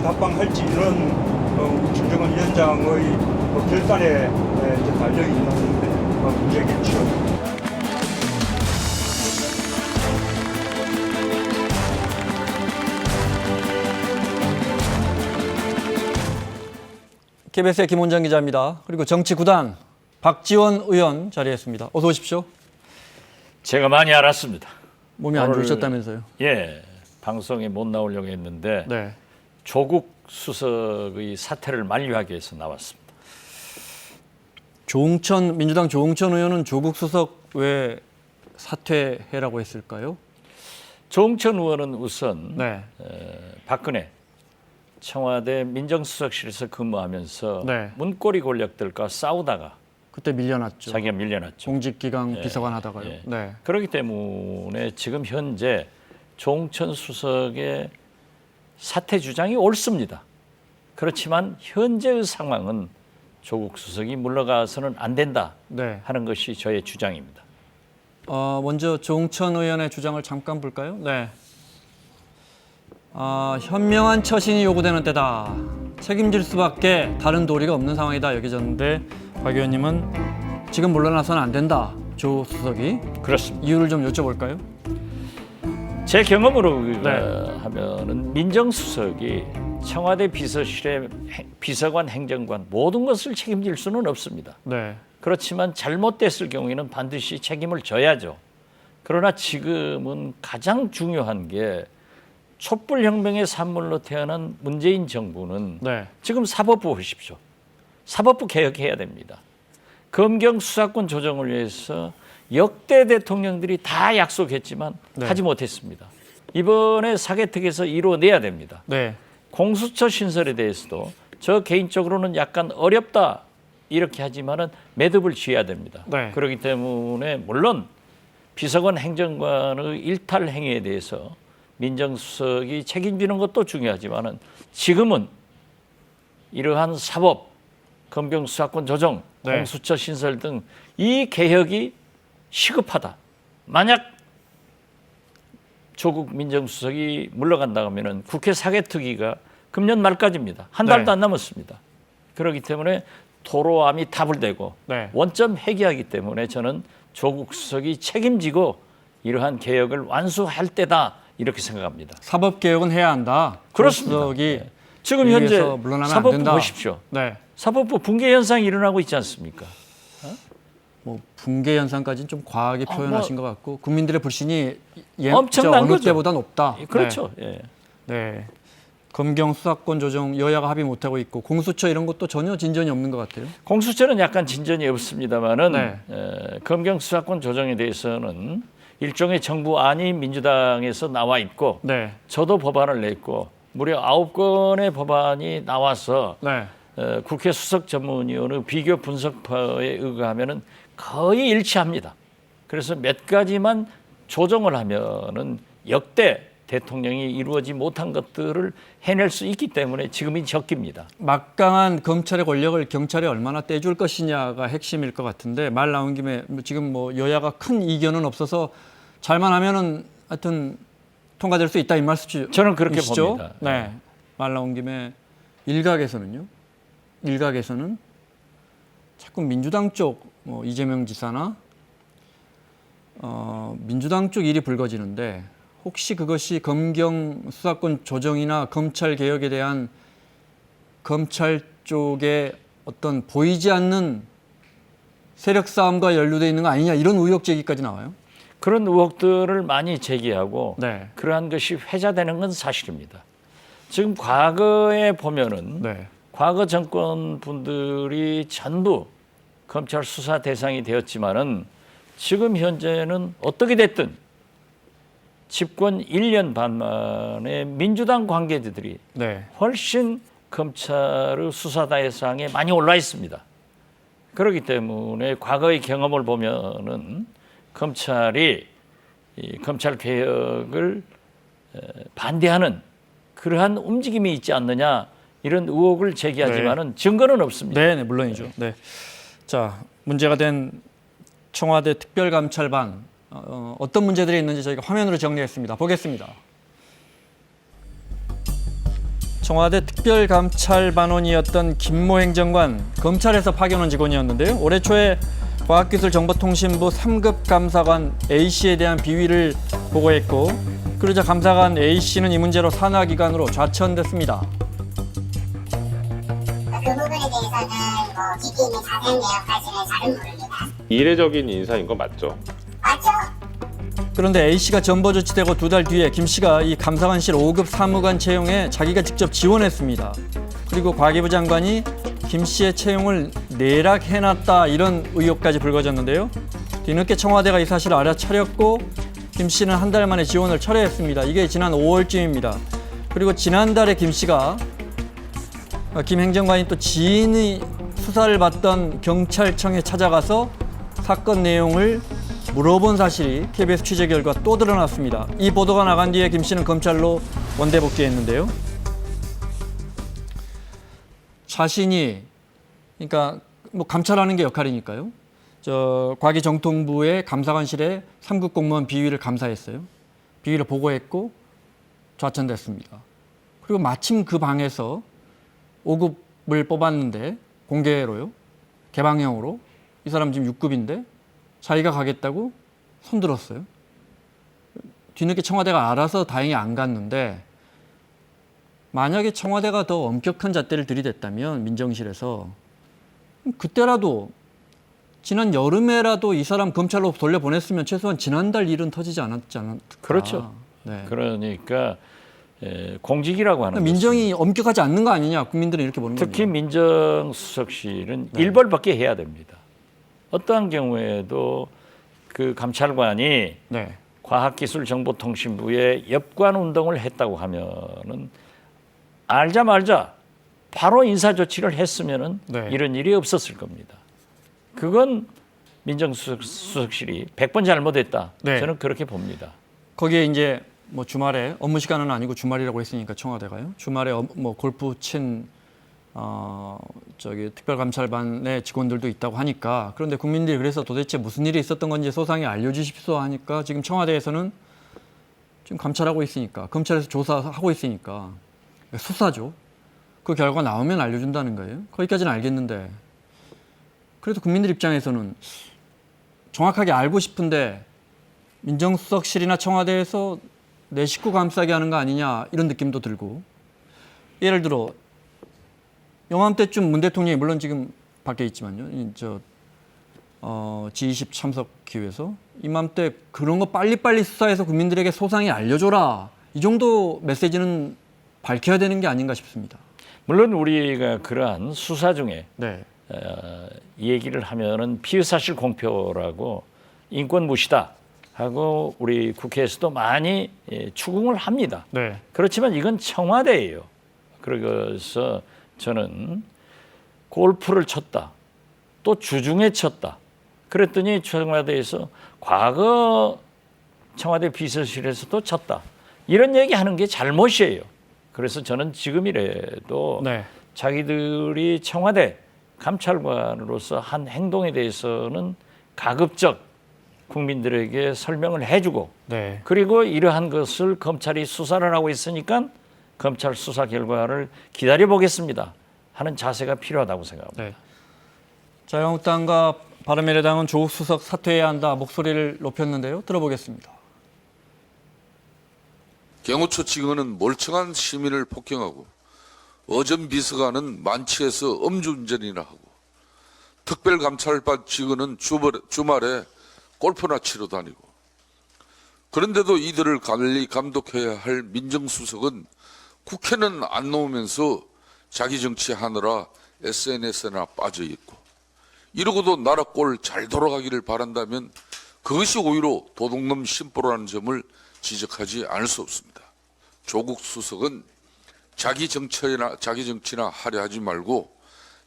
답방할지 이런 김정은 위원장의 결단에 이제 달려 있는 문제겠죠. KBS의 김원장 기자입니다. 그리고 정치 9단 박지원 의원 자리했습니다. 어서 오십시오. 제가 많이 알았습니다. 몸이 안 좋으셨다면서요? 예, 방송에 못 나오려고 했는데 네. 조국 수석의 사퇴를 만류하기 위해서 나왔습니다. 민주당 조응천 의원은 조국 수석 왜 사퇴해라고 했을까요? 조응천 의원은 우선 네. 박근혜 청와대 민정수석실에서 근무하면서 네. 문고리 권력들과 싸우다가 그때 밀려났죠. 자기가 밀려났죠. 공직기강 비서관 하다가요. 예. 네. 그렇기 때문에 지금 현재 조응천 수석의 사퇴 주장이 옳습니다. 그렇지만 현재의 상황은 조국 수석이 물러가서는 안 된다 네. 하는 것이 저의 주장입니다. 먼저 조응천 의원의 주장을 잠깐 볼까요? 네. 현명한 처신이 요구되는 때다. 책임질 수밖에 다른 도리가 없는 상황이다 여겨졌는데 박 의원님은 지금 물러나서는 안 된다. 조 수석이. 그렇습니다. 이유를 좀 여쭤볼까요? 제 경험으로 네. 하면은 민정수석이 청와대 비서실의 비서관, 행정관 모든 것을 책임질 수는 없습니다. 네. 그렇지만 잘못됐을 경우에는 반드시 책임을 져야죠. 그러나 지금은 가장 중요한 게 촛불혁명의 산물로 태어난 문재인 정부는 네. 지금 사법부 보십시오. 사법부 개혁해야 됩니다. 검경 수사권 조정을 위해서 역대 대통령들이 다 약속했지만 네. 하지 못했습니다. 이번에 사개특위에서 이루어내야 됩니다. 네. 공수처 신설에 대해서도 저 개인적으로는 약간 어렵다 이렇게 하지만은 매듭을 지어야 됩니다. 네. 그렇기 때문에 물론 비서관 행정관의 일탈 행위에 대해서 민정수석이 책임지는 것도 중요하지만은 지금은 이러한 사법, 검경 수사권 조정, 네. 공수처 신설 등 이 개혁이 시급하다. 만약 조국 민정수석이 물러간다 하면은 국회 사개특위가 금년 말까지입니다. 한 달도 네. 안 남았습니다. 그렇기 때문에 도로암이 답을 대고 네. 원점 회귀하기 때문에 저는 조국 수석이 책임지고 이러한 개혁을 완수할 때다 이렇게 생각합니다. 사법 개혁은 해야 한다. 그렇습니다. 조 수석이 지금 현재 위에서 물러나면 안 사법부 된다. 보십시오. 네. 사법부 붕괴 현상이 일어나고 있지 않습니까? 뭐 붕괴 현상까지는 좀 과하게 표현하신 것 같고 국민들의 불신이 엄청난 어느 거죠. 때보다 높다. 그렇죠. 예. 네. 네. 검경 수사권 조정 여야가 합의 못하고 있고 공수처 이런 것도 전혀 진전이 없는 것 같아요. 공수처는 약간 진전이 없습니다만은 네. 검경 수사권 조정에 대해서는 일종의 정부안이 민주당에서 나와 있고 네. 저도 법안을 냈고 무려 9건의 법안이 나와서 네. 국회 수석 전문위원회 비교 분석파에 의거하면은 거의 일치합니다. 그래서 몇 가지만 조정을 하면은 역대 대통령이 이루어지 못한 것들을 해낼 수 있기 때문에 지금이 적기입니다. 막강한 검찰의 권력을 경찰이 얼마나 떼줄 것이냐가 핵심일 것 같은데 말 나온 김에 지금 뭐 여야가 큰 이견은 없어서 잘만 하면은 하여튼 통과될 수 있다 이 말씀이시죠? 저는 그렇게 봅니다. 네. 말 나온 김에 일각에서는 자꾸 민주당 쪽 뭐 이재명 지사나 민주당 쪽 일이 불거지는데 혹시 그것이 검경 수사권 조정이나 검찰 개혁에 대한 검찰 쪽의 어떤 보이지 않는 세력 싸움과 연루되어 있는 거 아니냐 이런 의혹 제기까지 나와요? 그런 의혹들을 많이 제기하고 네. 그러한 것이 회자되는 건 사실입니다. 지금 과거에 보면은 네. 과거 정권 분들이 전부 검찰 수사 대상이 되었지만은 지금 현재는 어떻게 됐든 집권 1년 반 만에 민주당 관계자들이 네. 훨씬 검찰의 수사 대상에 많이 올라 있습니다. 그렇기 때문에 과거의 경험을 보면은 검찰이 이 검찰 개혁을 반대하는 그러한 움직임이 있지 않느냐 이런 의혹을 제기하지만은 증거는 없습니다. 네, 물론이죠. 네. 자, 문제가 된 청와대 특별감찰반 어떤 문제들이 있는지 저희가 화면으로 정리했습니다. 보겠습니다. 청와대 특별감찰반원이었던 김모 행정관, 검찰에서 파견온 직원이었는데요. 올해 초에 과학기술정보통신부 3급 감사관 A씨에 대한 비위를 보고했고, 그러자 감사관 A씨는 이 문제로 산하기관으로 좌천됐습니다. 그 부분에 대해서는 뭐 깊이 있는 자세한 내용까지는 잘은 모릅니다. 이례적인 인사인 거 맞죠? 맞죠? 그런데 A씨가 전보 조치되고 2달 뒤에 김씨가 이 감사관실 5급 사무관 채용에 자기가 직접 지원했습니다. 그리고 과기부 장관이 김씨의 채용을 내락해놨다, 이런 의혹까지 불거졌는데요. 뒤늦게 청와대가 이 사실을 알아차렸고 김씨는 한 달 만에 지원을 철회했습니다. 이게 지난 5월쯤입니다. 그리고 지난달에 김씨가 김 행정관이 또 지인이 수사를 받던 경찰청에 찾아가서 사건 내용을 물어본 사실이 KBS 취재 결과 또 드러났습니다. 이 보도가 나간 뒤에 김 씨는 검찰로 원대 복귀했는데요. 자신이, 그러니까 뭐 감찰하는 게 역할이니까요. 과기정통부의 감사관실에 3급 공무원 비위를 감사했어요. 비위를 보고했고 좌천됐습니다. 그리고 마침 그 방에서 5급을 뽑았는데 공개로요. 개방형으로. 이 사람 지금 6급인데 자기가 가겠다고 손들었어요. 뒤늦게 청와대가 알아서 다행히 안 갔는데, 만약에 청와대가 더 엄격한 잣대를 들이댔다면 민정실에서 그때라도, 지난 여름에라도 이 사람 검찰로 돌려보냈으면 최소한 지난달 일은 터지지 않았지 않을까. 그렇죠. 네. 그러니까 공직이라고 하는 민정이 엄격하지 않는 거 아니냐, 국민들은 이렇게 보는 거죠. 특히 민정수석실은 일벌받게 해야 됩니다. 어떠한 경우에도 그 감찰관이 네. 과학기술정보통신부에 엽관 운동을 했다고 하면은 알자말자 바로 인사조치를 했으면은 네. 이런 일이 없었을 겁니다. 그건 민정수석실이 100번 잘못했다. 네. 저는 그렇게 봅니다. 거기에 이제 뭐 주말에, 업무 시간은 아니고 주말이라고 했으니까 청와대가요. 주말에 뭐 골프 친 특별감찰반의 직원들도 있다고 하니까, 그런데 국민들이 그래서 도대체 무슨 일이 있었던 건지 소상히 알려주십시오 하니까, 지금 청와대에서는 지금 감찰하고 있으니까, 검찰에서 조사하고 있으니까 수사죠. 그 결과 나오면 알려준다는 거예요. 거기까지는 알겠는데, 그래도 국민들 입장에서는 정확하게 알고 싶은데 민정수석실이나 청와대에서 내 식구 감싸게 하는 거 아니냐, 이런 느낌도 들고, 예를 들어 영암때쯤 문 대통령이, 물론 지금 밖에 있지만요, G20 참석 기회에서 이맘때 그런 거 빨리빨리 수사해서 국민들에게 소상히 알려줘라, 이 정도 메시지는 밝혀야 되는 게 아닌가 싶습니다. 물론 우리가 그러한 수사 중에 네. 이 얘기를 하면은 피의사실 공표라고 인권 무시다 하고 우리 국회에서도 많이 추궁을 합니다. 네. 그렇지만 이건 청와대예요. 그래서 저는 골프를 쳤다, 또 주중에 쳤다. 그랬더니 청와대에서 과거 청와대 비서실에서도 쳤다, 이런 얘기하는 게 잘못이에요. 그래서 저는 지금이라도 네. 자기들이 청와대 감찰관으로서 한 행동에 대해서는 가급적 국민들에게 설명을 해주고, 네. 그리고 이러한 것을 검찰이 수사를 하고 있으니까 검찰 수사 결과를 기다려보겠습니다 하는 자세가 필요하다고 생각합니다. 네. 자유한국당과 바른미래당은 조국 수석 사퇴해야 한다 목소리를 높였는데요. 들어보겠습니다. 경호처 직원은 멀쩡한 시민을 폭행하고, 어전 비서관은 만취해서 음주운전이나 하고, 특별감찰반 직원은 주말에 골프나 치러 다니고, 그런데도 이들을 관리 감독해야 할 민정수석은 국회는 안 나오면서 자기 정치하느라 SNS나 빠져 있고, 이러고도 나라 꼴 잘 돌아가기를 바란다면 그것이 오히려 도둑놈 심보라는 점을 지적하지 않을 수 없습니다. 조국 수석은 자기 정치나 하려 하지 말고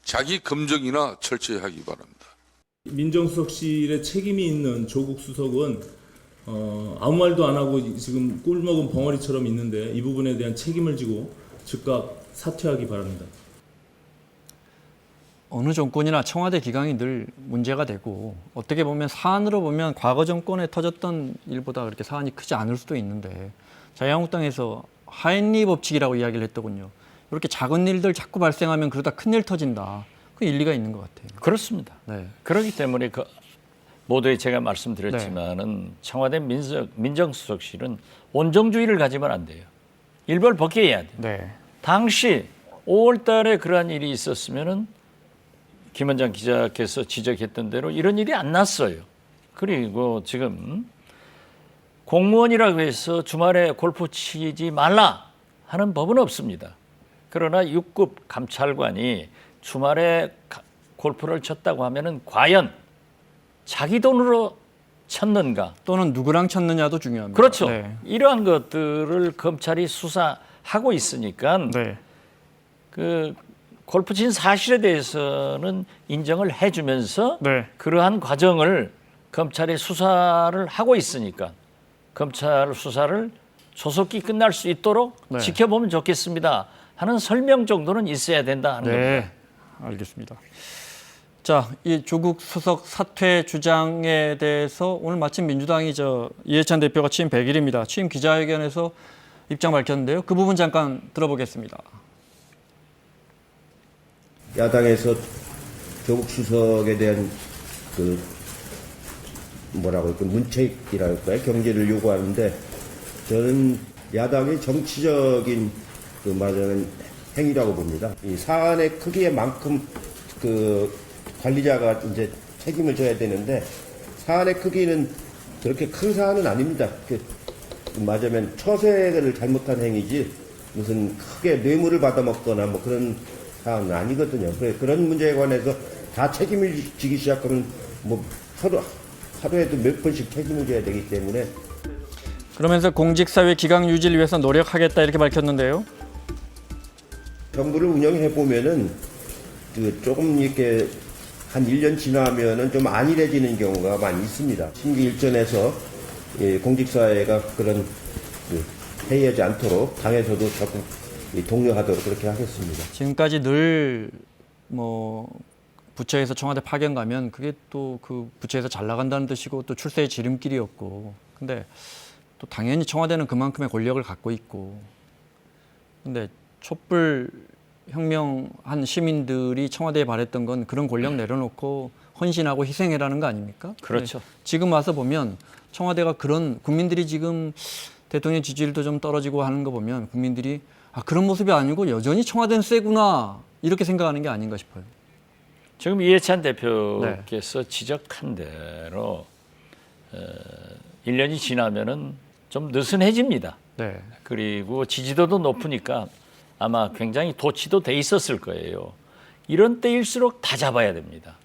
자기 검증이나 철저히 하기 바랍니다. 민정수석실에 책임이 있는 조국 수석은 아무 말도 안 하고 지금 꿀먹은 벙어리처럼 있는데, 이 부분에 대한 책임을 지고 즉각 사퇴하기 바랍니다. 어느 정권이나 청와대 기강이 늘 문제가 되고, 어떻게 보면 사안으로 보면 과거 정권에 터졌던 일보다 그렇게 사안이 크지 않을 수도 있는데, 자유한국당에서 하인리 법칙이라고 이야기를 했더군요. 이렇게 작은 일들 자꾸 발생하면 그러다 큰일 터진다. 그 일리가 있는 것 같아요. 그렇습니다. 네. 그렇기 때문에 모두에 제가 말씀드렸지만은 청와대 민정수석실은 온정주의를 가지면 안 돼요. 일벌 벗겨야 돼요. 네. 당시 5월 달에 그러한 일이 있었으면은 김원장 기자께서 지적했던 대로 이런 일이 안 났어요. 그리고 지금 공무원이라고 해서 주말에 골프 치지 말라 하는 법은 없습니다. 그러나 6급 감찰관이 주말에 골프를 쳤다고 하면은 과연 자기 돈으로 쳤는가? 또는 누구랑 쳤느냐도 중요합니다. 그렇죠. 네. 이러한 것들을 검찰이 수사하고 있으니까 네. 그 골프 친 사실에 대해서는 인정을 해주면서 네. 그러한 과정을 검찰이 수사를 하고 있으니까 검찰 수사를 조속히 끝날 수 있도록 네. 지켜보면 좋겠습니다 하는 설명 정도는 있어야 된다 하는 겁니다. 네. 알겠습니다. 자, 이 조국 수석 사퇴 주장에 대해서 오늘 마침 민주당이 이해찬 대표가 취임 100일입니다. 취임 기자회견에서 입장 밝혔는데요. 그 부분 잠깐 들어보겠습니다. 야당에서 조국 수석에 대한 그 뭐라고 할까 문책이랄까요 경제를 요구하는데 저는 야당의 정치적인 그 말하자면 행위라고 봅니다. 이 사안의 크기에만큼 그 관리자가 이제 책임을 져야 되는데 사안의 크기는 그렇게 큰 사안은 아닙니다. 말하자면 처세를 잘못한 행위지 무슨 크게 뇌물을 받아먹거나 뭐 그런 사안은 아니거든요. 그런 문제에 관해서 다 책임을 지기 시작하면 뭐 하루에도 몇 번씩 책임을 져야 되기 때문에. 그러면서 공직사회 기강 유지를 위해서 노력하겠다 이렇게 밝혔는데요. 정부를 운영해 보면은 그 조금 이렇게 한 1년 지나면은 좀 안일해지는 경우가 많이 있습니다. 심기일전에서 공직사회가 그런 회의하지 않도록 당에서도 적극 독려하도록 그렇게 하겠습니다. 지금까지 늘 뭐 부처에서 청와대 파견 가면 그게 또 그 부처에서 잘 나간다는 뜻이고 또 출세의 지름길이었고, 근데 또 당연히 청와대는 그만큼의 권력을 갖고 있고, 근데 촛불 혁명한 시민들이 청와대에 바랬던 건 그런 권력 내려놓고 헌신하고 희생해라는 거 아닙니까? 그렇죠. 지금 와서 보면 청와대가 그런 국민들이 지금 대통령 지지율도 좀 떨어지고 하는 거 보면 국민들이 그런 모습이 아니고 여전히 청와대는 세구나 이렇게 생각하는 게 아닌가 싶어요. 지금 이해찬 대표께서 지적한 대로 1년이 지나면은 좀 느슨해집니다. 네. 그리고 지지도도 높으니까 아마 굉장히 도취도 돼 있었을 거예요. 이런 때일수록 다 잡아야 됩니다.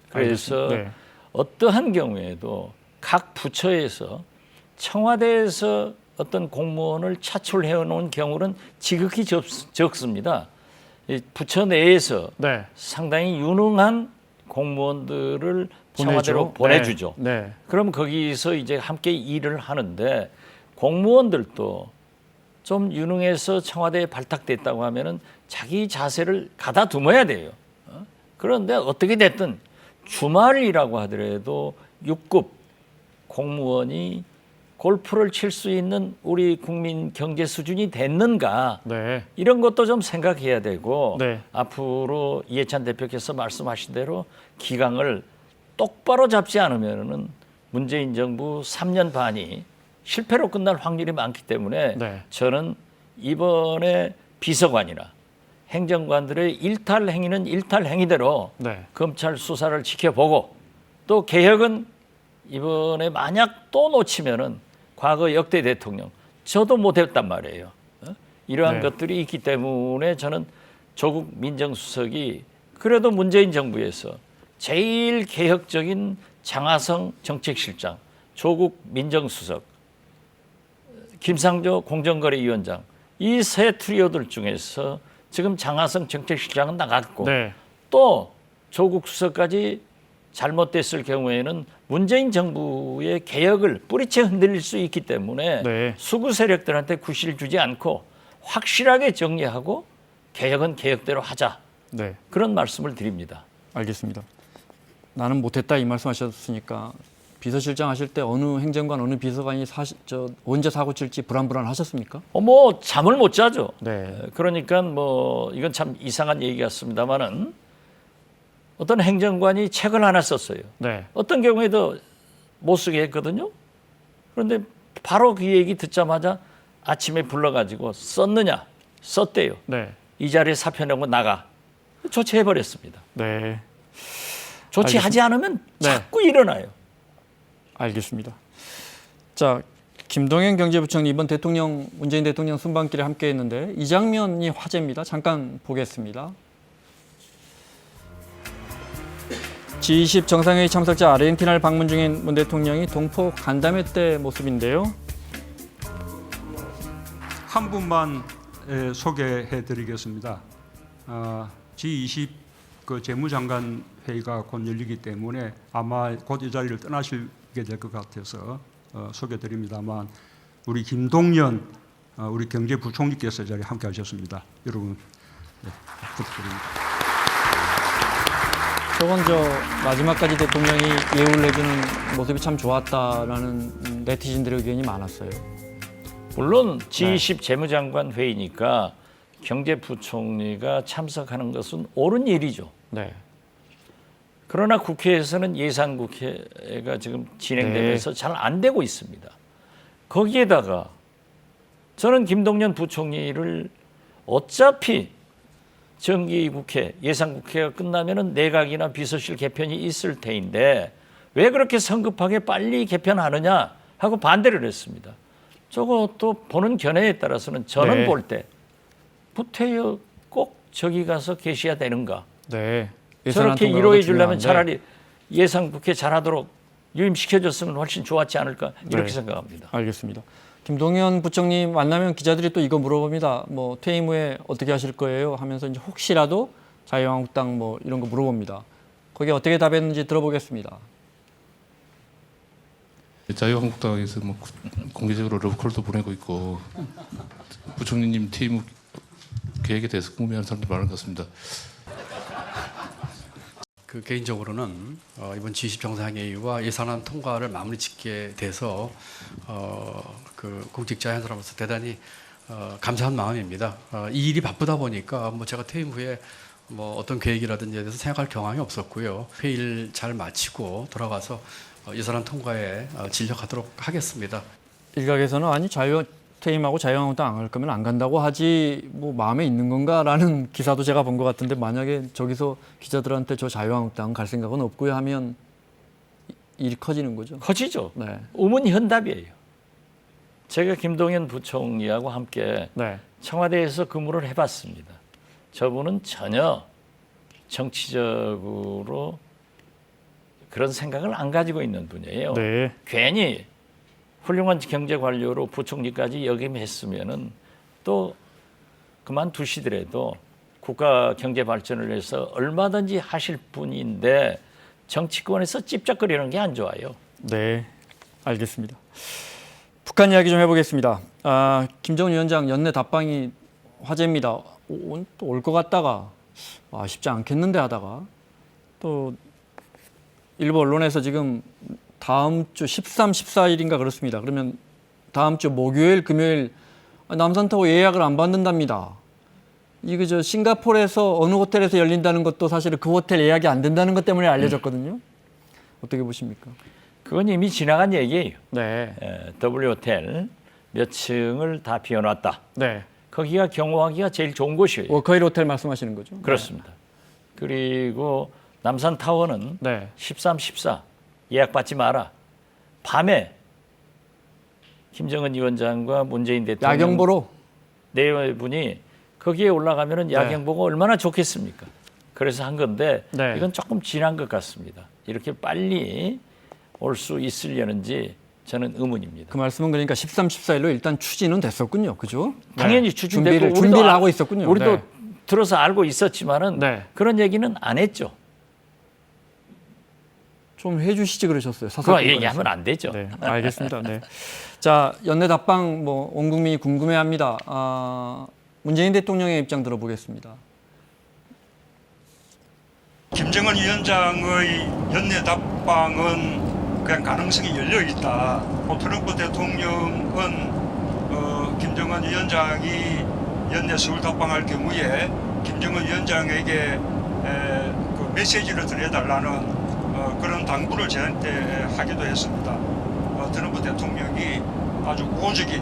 그래서 네. 어떠한 경우에도 각 부처에서 청와대에서 어떤 공무원을 차출해 놓은 경우는 지극히 적습니다. 이 부처 내에서 네. 상당히 유능한 공무원들을 청와대로 보내주죠. 네. 그럼 거기서 이제 함께 일을 하는데 공무원들도 좀 유능해서 청와대에 발탁됐다고 하면은 자기 자세를 가다듬어야 돼요. 그런데 어떻게 됐든 주말이라고 하더라도 6급 공무원이 골프를 칠 수 있는 우리 국민 경제 수준이 됐는가, 네. 이런 것도 좀 생각해야 되고 네. 앞으로 이해찬 대표께서 말씀하신 대로 기강을 똑바로 잡지 않으면은 문재인 정부 3년 반이 실패로 끝날 확률이 많기 때문에 네. 저는 이번에 비서관이나 행정관들의 일탈 행위는 일탈 행위대로 네. 검찰 수사를 지켜보고, 또 개혁은 이번에 만약 또 놓치면은 과거 역대 대통령 저도 못했단 말이에요. 이러한 네. 것들이 있기 때문에 저는 조국 민정수석이 그래도 문재인 정부에서 제일 개혁적인 장하성 정책실장, 조국 민정수석, 김상조 공정거래위원장, 이 세 트리오들 중에서 지금 장하성 정책실장은 나갔고 네. 또 조국 수석까지 잘못됐을 경우에는 문재인 정부의 개혁을 뿌리채 흔들릴 수 있기 때문에 네. 수구 세력들한테 구실 주지 않고 확실하게 정리하고 개혁은 개혁대로 하자, 네. 그런 말씀을 드립니다. 알겠습니다. 나는 못했다 이 말씀하셨으니까 비서실장 하실 때 어느 행정관, 어느 비서관이 언제 사고 칠지 불안불안하셨습니까? 뭐 잠을 못 자죠. 네. 그러니까 뭐 이건 참 이상한 얘기 같습니다만은 어떤 행정관이 책을 하나 썼어요. 네. 어떤 경우에도 못 쓰게 했거든요. 그런데 바로 그 얘기 듣자마자 아침에 불러가지고 썼느냐? 썼대요. 네. 이 자리에 사표 내고 나가. 조치해버렸습니다. 네. 조치하지 않으면 네. 자꾸 일어나요. 알겠습니다. 자, 김동연 경제부총리 이번 문재인 대통령 순방길에 함께했는데 이 장면이 화제입니다. 잠깐 보겠습니다. G20 정상회의 참석자 아르헨티나를 방문 중인 문 대통령이 동포 간담회 때 모습인데요. 한 분만 소개해드리겠습니다. G20 그 재무장관 회의가 곧 열리기 때문에 아마 곧 이 자리를 떠나시게 될 것 같아서 소개드립니다만 우리 김동연 우리 경제부총리께서 이 자리에 함께하셨습니다. 여러분 부탁드립니다. 저건 마지막까지 대통령이 예우를 해주는 모습이 참 좋았다라는 네티즌들의 의견이 많았어요. 물론 G20 재무장관 회의니까 경제부총리가 참석하는 것은 옳은 일이죠. 네. 그러나 국회에서는 예산국회가 지금 진행되면서 잘 안 되고 있습니다. 거기에다가 저는 김동연 부총리를 어차피 정기국회, 예산국회가 끝나면은 내각이나 비서실 개편이 있을 테인데 왜 그렇게 성급하게 빨리 개편하느냐 하고 반대를 했습니다. 저것도 보는 견해에 따라서는 저는 네. 볼 때 부태여 꼭 저기 가서 계셔야 되는가. 네. 저렇게 통과가 이루어해 주려면 중요한데. 차라리 예산국회 잘하도록 유임시켜줬으면 훨씬 좋았지 않을까 이렇게 네. 생각합니다. 알겠습니다. 김동연 부총리 만나면 기자들이 또 이거 물어봅니다. 뭐 퇴임 후에 어떻게 하실 거예요? 하면서 이제 혹시라도 자유한국당 뭐 이런 거 물어봅니다. 거기에 어떻게 답했는지 들어보겠습니다. 자유한국당에서 뭐 공개적으로 러브콜도 보내고 있고 부총리님 퇴임 후 계획에 대해서 궁금해하는 사람들 많은 것 같습니다. 그 개인적으로는 이번 G20 정상회의와 예산안 통과를 마무리 짓게 돼서 그 공직자 한 사람으로서 대단히 감사한 마음입니다. 이 일이 바쁘다 보니까 뭐 제가 퇴임 후에 뭐 어떤 계획이라든지에 대해서 생각할 경황이 없었고요. 회의를 잘 마치고 돌아가서 예산안 통과에 진력하도록 하겠습니다. 일각에서는 아니 퇴임하고 자유한국당 안 갈 거면 안 간다고 하지 뭐 마음에 있는 건가라는 기사도 제가 본 것 같은데 만약에 저기서 기자들한테 저 자유한국당 갈 생각은 없고요 하면 일이 커지는 거죠. 커지죠. 네. 우문현답이에요. 제가 김동연 부총리하고 함께 네. 청와대에서 근무를 해봤습니다. 저분은 전혀 정치적으로 그런 생각을 안 가지고 있는 분이에요. 네. 괜히 훌륭한 경제 관료로 부총리까지 역임했으면은 또 그만두시더라도 국가 경제 발전을 위해서 얼마든지 하실 분인데 정치권에서 찝쩍거리는 게 안 좋아요. 네, 알겠습니다. 북한 이야기 좀 해보겠습니다. 김정은 위원장 연내 답방이 화제입니다. 또 올 것 같다가 쉽지 않겠는데 하다가 또 일부 언론에서 지금 다음 주 13, 14일인가 그렇습니다. 그러면 다음 주 목요일, 금요일 남산타워 예약을 안 받는답니다. 이거 싱가포르에서 어느 호텔에서 열린다는 것도 사실은 그 호텔 예약이 안 된다는 것 때문에 알려졌거든요. 어떻게 보십니까? 그건 이미 지나간 얘기예요. 네. W 호텔 몇 층을 다 비워놨다. 네. 거기가 경호하기가 제일 좋은 곳이에요. 워커힐 호텔 말씀하시는 거죠? 그렇습니다. 그리고 남산타워는 네. 13, 14 예약받지 마라. 밤에 김정은 위원장과 문재인 대통령 야경 보러? 네 분이 거기에 올라가면 야경 보고 얼마나 좋겠습니까? 그래서 한 건데 네. 이건 조금 지난 것 같습니다. 이렇게 빨리 올 수 있으려는지 저는 의문입니다. 그 말씀은 그러니까 13, 14일로 일단 추진은 됐었군요. 그죠? 당연히 네. 추진되고 준비를 하고 있었군요. 우리도 네. 들어서 알고 있었지만은 네. 그런 얘기는 안 했죠. 좀 해주시지 그러셨어요. 그거 얘기하면 안 되죠. 네, 알겠습니다. 네. 자, 연내 답방 온 국민이 궁금해합니다. 문재인 대통령의 입장 들어보겠습니다. 김정은 위원장의 연내 답방은 그냥 가능성이 열려 있다. 트럼프 대통령은 김정은 위원장이 연내 서울 답방할 경우에 김정은 위원장에게 그 메시지를 전해달라는 그런 당부를 저한테 하기도 했습니다. 트럼프 대통령이 아주 우호적인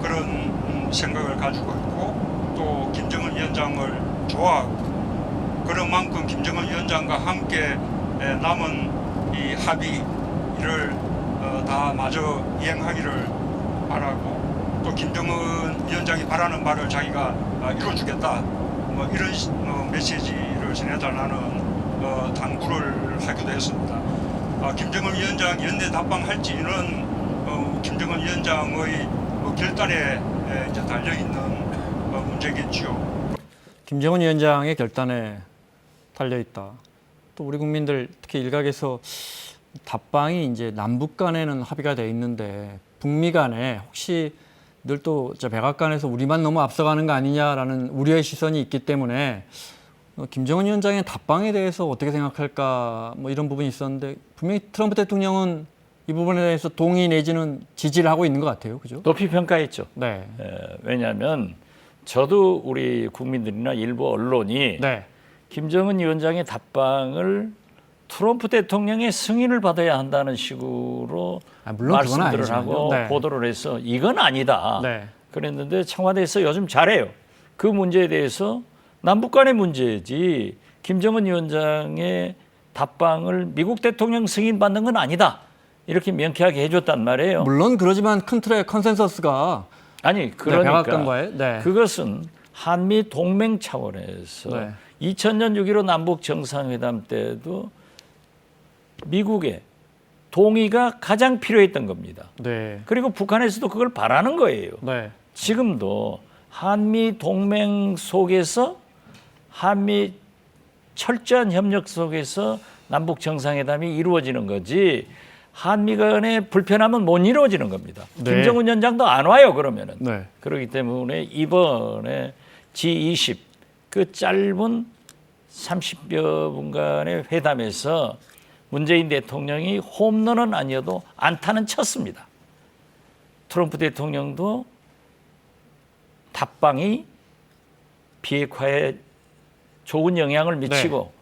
그런 생각을 가지고 있고 또 김정은 위원장을 좋아하고 그런 만큼 김정은 위원장과 함께 남은 이 합의를 다 마저 이행하기를 바라고 또 김정은 위원장이 바라는 바를 자기가 이루어주겠다 뭐 이런 메시지를 전해달라는 당부를 하기도 했습니다. 김정은 위원장 연내 답방할지는 김정은 위원장의 결단에 이제 달려 있는 문제겠죠. 김정은 위원장의 결단에 달려 있다. 또 우리 국민들 특히 일각에서 답방이 이제 남북 간에는 합의가 돼 있는데 북미 간에 혹시 늘 또 백악관에서 우리만 너무 앞서가는 거 아니냐라는 우려의 시선이 있기 때문에 김정은 위원장의 답방에 대해서 어떻게 생각할까 뭐 이런 부분이 있었는데 분명히 트럼프 대통령은 이 부분에 대해서 동의 내지는 지지를 하고 있는 것 같아요, 그죠? 높이 평가했죠. 네. 왜냐하면 저도 우리 국민들이나 일부 언론이 네. 김정은 위원장의 답방을 트럼프 대통령의 승인을 받아야 한다는 식으로 물론 그건 말씀들을 아니지만요. 하고 네. 보도를 해서 이건 아니다. 네. 그랬는데 청와대에서 요즘 잘해요. 그 문제에 대해서 남북 간의 문제지 김정은 위원장의 답방을 미국 대통령 승인받는 건 아니다. 이렇게 명쾌하게 해줬단 말이에요. 물론 그러지만 큰 틀의 컨센서스가 아니 그러니까 백악관과의 네. 그것은 한미 동맹 차원에서 네. 2000년 6.15 남북 정상회담 때도 미국의 동의가 가장 필요했던 겁니다. 네. 그리고 북한에서도 그걸 바라는 거예요. 네. 지금도 한미 동맹 속에서 한미 철저한 협력 속에서 남북 정상회담이 이루어지는 거지 한미 간의 불편함은 못 이루어지는 겁니다. 네. 김정은 위원장도 안 와요 그러면은. 네. 그렇기 때문에 이번에 G20 그 짧은 30여 분간의 회담에서 문재인 대통령이 홈런은 아니어도 안타는 쳤습니다. 트럼프 대통령도 답방이 비핵화에 좋은 영향을 미치고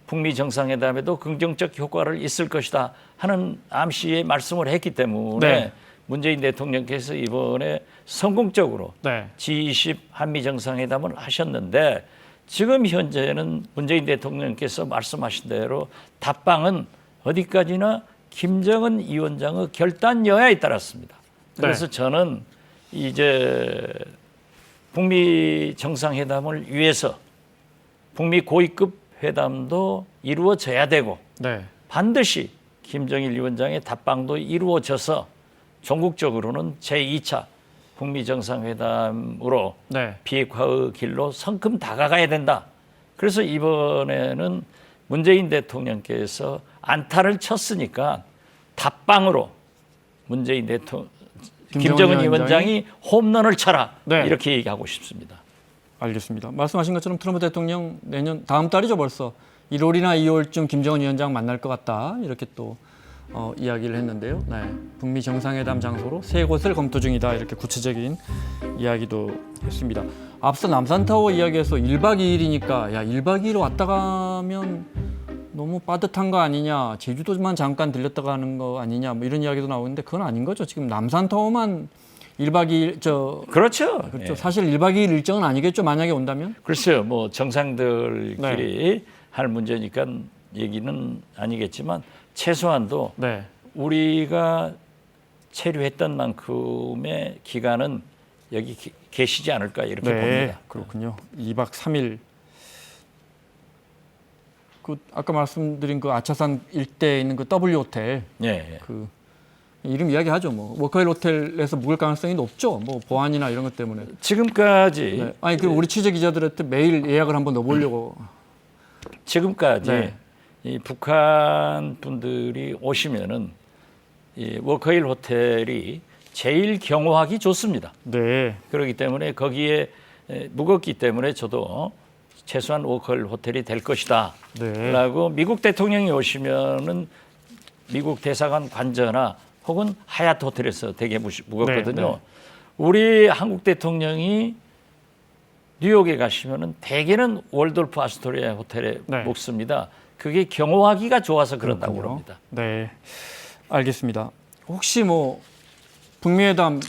북미 정상회담에도 긍정적 효과를 있을 것이다 하는 암시의 말씀을 했기 때문에 문재인 대통령께서 이번에 성공적으로 G20 한미 정상회담을 하셨는데 지금 현재는 문재인 대통령께서 말씀하신 대로 답방은 어디까지나 김정은 위원장의 결단 여야에 따랐습니다. 그래서 저는 이제 북미 정상회담을 위해서 북미 고위급 회담도 이루어져야 되고 반드시 김정일 위원장의 답방도 이루어져서 전국적으로는 제2차 북미 정상회담으로 비핵화의 길로 성큼 다가가야 된다. 그래서 이번에는 문재인 대통령께서 안타를 쳤으니까 답방으로 문재인 김정은 위원장이 홈런을 쳐라. 이렇게 얘기하고 싶습니다. 알겠습니다. 말씀하신 것처럼 트럼프 대통령 내년 다음 달이죠 벌써 1월이나 2월쯤 김정은 위원장 만날 것 같다 이렇게 또 이야기를 했는데요. 북미 정상회담 장소로 3곳을 검토 중이다 이렇게 구체적인 이야기도 했습니다. 앞서 남산타워 이야기에서 1박 2일이니까 야 1박 2일 왔다 가면 너무 빠듯한 거 아니냐 제주도만 잠깐 들렸다 가는 거 아니냐 뭐 이런 이야기도 나오는데 그건 아닌 거죠. 지금 남산타워만 1박 2일 그렇죠. 사실 1박 2일 일정은 아니겠죠. 만약에 온다면? 글쎄요. 뭐 정상들끼리 할 문제니까 얘기는 아니겠지만 최소한도 우리가 체류했던 만큼의 기간은 여기 계시지 않을까 이렇게 봅니다. 그렇군요. 2박 3일. 그 아까 말씀드린 그 아차산 일대에 있는 그 W 호텔. 그 이름 이야기하죠. 뭐 워커힐 호텔에서 묵을 가능성이 높죠. 뭐 보안이나 이런 것 때문에. 지금까지 아니 그 우리 취재 기자들한테 매일 예약을 한번 넣어보려고. 지금까지 이 북한 분들이 오시면은 이 워커힐 호텔이 제일 경호하기 좋습니다. 그렇기 때문에 거기에 묵었기 때문에 저도 최소한 워커힐 호텔이 될 것이다. 라고 미국 대통령이 오시면은 미국 대사관 관저나 혹은 하얏트 호텔에서 되게 묵었거든요. 네. 우리 한국 대통령이 뉴욕에 가시면은 대개는 월돌프 아스토리아 호텔에 네. 묵습니다. 그게 경호하기가 좋아서 그런다고 그렇군요. 그럽니다. 네, 알겠습니다. 혹시 뭐 북미회담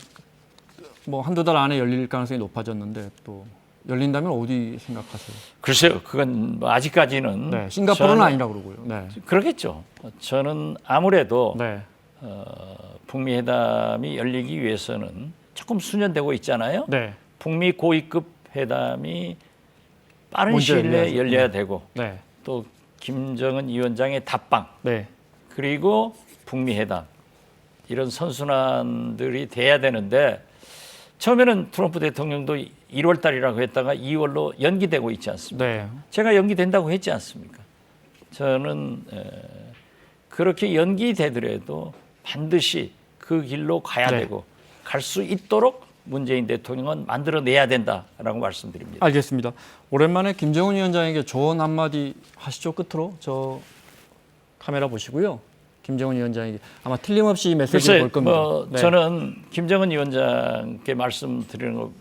뭐 한두 달 안에 열릴 가능성이 높아졌는데 또 열린다면 어디 생각하세요? 글쎄요, 그건 뭐 아직까지는 네, 싱가포르는 저는 아니라 그러고요. 네, 그러겠죠. 저는 아무래도 네, 북미 회담이 열리기 위해서는 조금 수년되고 있잖아요. 네, 북미 고위급 회담이 빠른 먼저 시일 내에 열려야죠. 열려야 되고 네, 또 김정은 위원장의 답방 네, 그리고 북미 회담 이런 선순환들이 돼야 되는데 처음에는 트럼프 대통령도 1월 달이라고 했다가 2월로 연기되고 있지 않습니까? 네, 제가 연기된다고 했지 않습니까? 저는 그렇게 연기되더라도 반드시 그 길로 가야 네. 되고 갈 수 있도록 문재인 대통령은 만들어내야 된다라고 말씀드립니다. 알겠습니다. 오랜만에 김정은 위원장에게 조언 한마디 하시죠. 끝으로 저 카메라 보시고요. 김정은 위원장에게 아마 틀림없이 이 메시지를 볼 겁니다. 뭐 네. 저는 김정은 위원장께 말씀드리는 거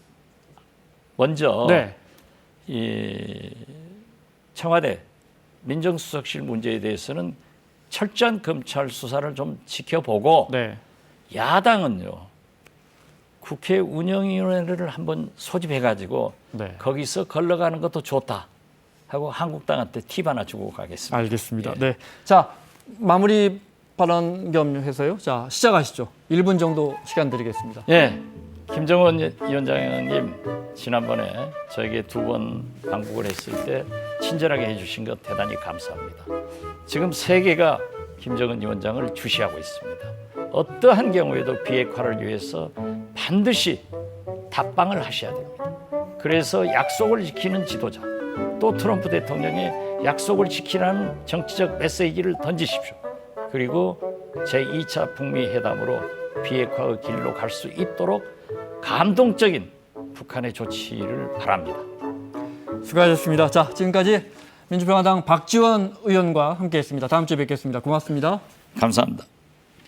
먼저 네, 이 청와대 민정수석실 문제에 대해서는 철저한 검찰 수사를 좀 지켜보고 네, 야당은요 국회 운영위원회를 한번 소집해가지고 네. 거기서 걸러가는 것도 좋다 하고 한국당한테 팁 하나 주고 가겠습니다. 알겠습니다. 예. 네, 자 마무리 발언 겸해서요. 자 시작하시죠. 1분 정도 시간 드리겠습니다. 예, 김정은 위원장님 지난번에 저에게 2번 방북을 했을 때 친절하게 해주신 것 대단히 감사합니다. 지금 세계가 김정은 위원장을 주시하고 있습니다. 어떠한 경우에도 비핵화를 위해서 반드시 답방을 하셔야 됩니다. 그래서 약속을 지키는 지도자, 또 트럼프 대통령의 약속을 지키라는 정치적 메시지를 던지십시오. 그리고 제2차 북미 회담으로 비핵화의 길로 갈 수 있도록 감동적인 북한의 조치를 바랍니다. 수고하셨습니다. 자 지금까지 민주평화당 박지원 의원과 함께했습니다. 다음 주에 뵙겠습니다. 고맙습니다. 감사합니다.